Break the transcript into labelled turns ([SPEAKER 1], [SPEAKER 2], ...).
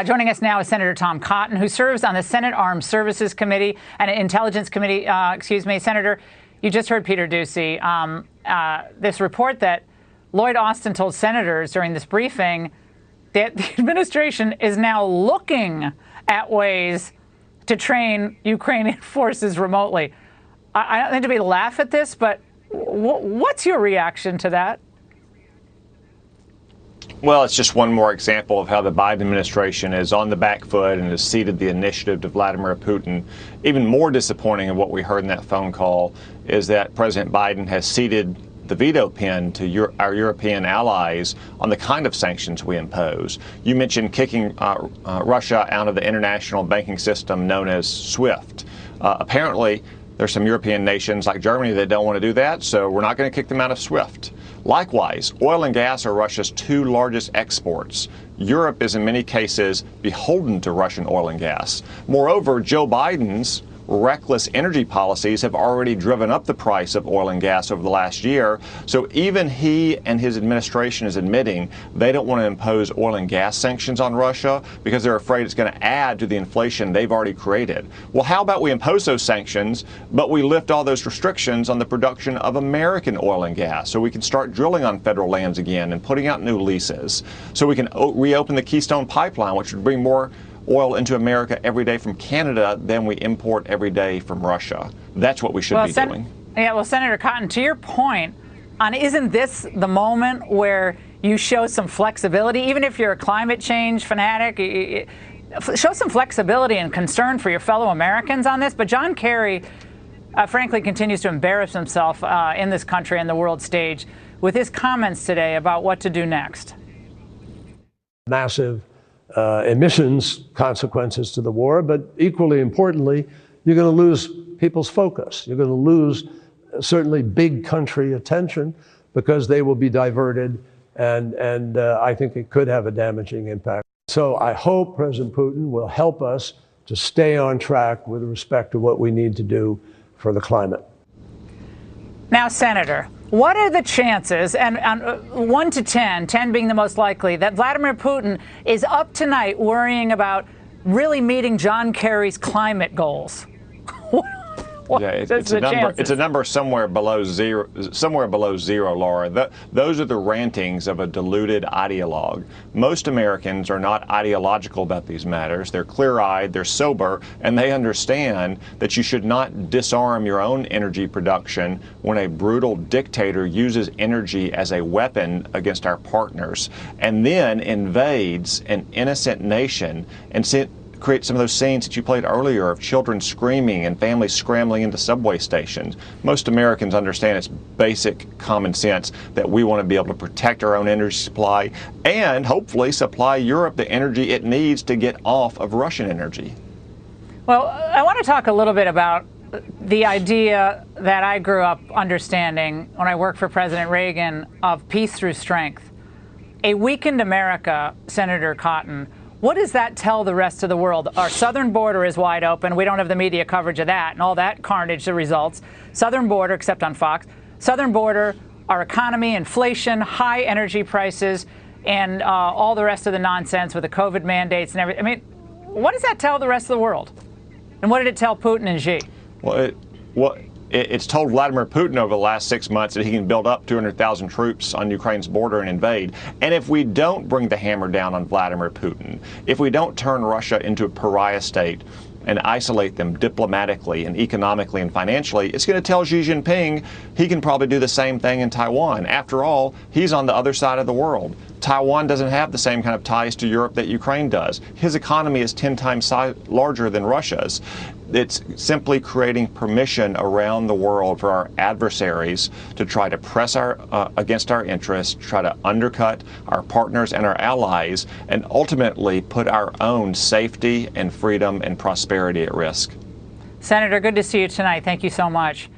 [SPEAKER 1] Joining us now is Senator Tom Cotton, who serves on the Senate Armed Services Committee and Intelligence Committee. Senator, you just heard Peter Doocy. This report that Lloyd Austin told senators during this briefing that the administration is now looking at ways to train Ukrainian forces remotely. I don't think to be laugh at this, but what's your reaction to that?
[SPEAKER 2] Well, it's just one more example of how the Biden administration is on the back foot and has ceded the initiative to Vladimir Putin. Even more disappointing of what we heard in that phone call is that President Biden has ceded the veto pen to our European allies on the kind of sanctions we impose. You mentioned kicking Russia out of the international banking system known as SWIFT. Apparently, there's some European nations like Germany that don't want to do that, so we're not going to kick them out of SWIFT. Likewise, oil and gas are Russia's two largest exports. Europe is in many cases beholden to Russian oil and gas. Moreover, Joe Biden's reckless energy policies have already driven up the price of oil and gas over the last year. So even he and his administration is admitting they don't want to impose oil and gas sanctions on Russia because they're afraid it's going to add to the inflation they've already created. Well, how about we impose those sanctions, but we lift all those restrictions on the production of American oil and gas so we can start drilling on federal lands again and putting out new leases, so we can reopen the Keystone Pipeline, which would bring more oil into America every day from Canada than we import every day from Russia. That's what we should be doing.
[SPEAKER 1] Yeah, well, Senator Cotton, to your point, isn't this the moment where you show some flexibility, even if you're a climate change fanatic, show some flexibility and concern for your fellow Americans on this? But John Kerry, frankly, continues to embarrass himself in this country and the world stage with his comments today about what to do next.
[SPEAKER 3] Massive emissions consequences to the war, but equally importantly, you're going to lose people's focus. You're going to lose certainly big country attention because they will be diverted, and I think it could have a damaging impact. So I hope President Putin will help us to stay on track with respect to what we need to do for the climate.
[SPEAKER 1] Now, Senator, what are the chances, and 1 to 10, 10 being the most likely, that Vladimir Putin is up tonight worrying about really meeting John Kerry's climate goals?
[SPEAKER 2] Yeah, it's a number somewhere below zero, Laura. Those are the rantings of a deluded ideologue. Most Americans are not ideological about these matters. They're clear-eyed, they're sober, and they understand that you should not disarm your own energy production when a brutal dictator uses energy as a weapon against our partners and then invades an innocent nation and create some of those scenes that you played earlier of children screaming and families scrambling into subway stations. Most Americans understand it's basic common sense that we want to be able to protect our own energy supply and hopefully supply Europe the energy it needs to get off of Russian energy.
[SPEAKER 1] Well, I want to talk a little bit about the idea that I grew up understanding when I worked for President Reagan of peace through strength. A weakened America, Senator Cotton, what does that tell the rest of the world? Our southern border is wide open. We don't have the media coverage of that and all that carnage that results. Southern border, except on Fox. Southern border, our economy, inflation, high energy prices, and all the rest of the nonsense with the COVID mandates and everything. I mean, what does that tell the rest of the world? And what did it tell Putin and Xi?
[SPEAKER 2] It's told Vladimir Putin over the last 6 months that he can build up 200,000 troops on Ukraine's border and invade. And if we don't bring the hammer down on Vladimir Putin, if we don't turn Russia into a pariah state and isolate them diplomatically and economically and financially, it's going to tell Xi Jinping he can probably do the same thing in Taiwan. After all, he's on the other side of the world. Taiwan doesn't have the same kind of ties to Europe that Ukraine does. His economy is 10 times larger than Russia's. It's simply creating permission around the world for our adversaries to try to press against our interests, try to undercut our partners and our allies, and ultimately put our own safety and freedom and prosperity at risk.
[SPEAKER 1] Senator, good to see you tonight. Thank you so much.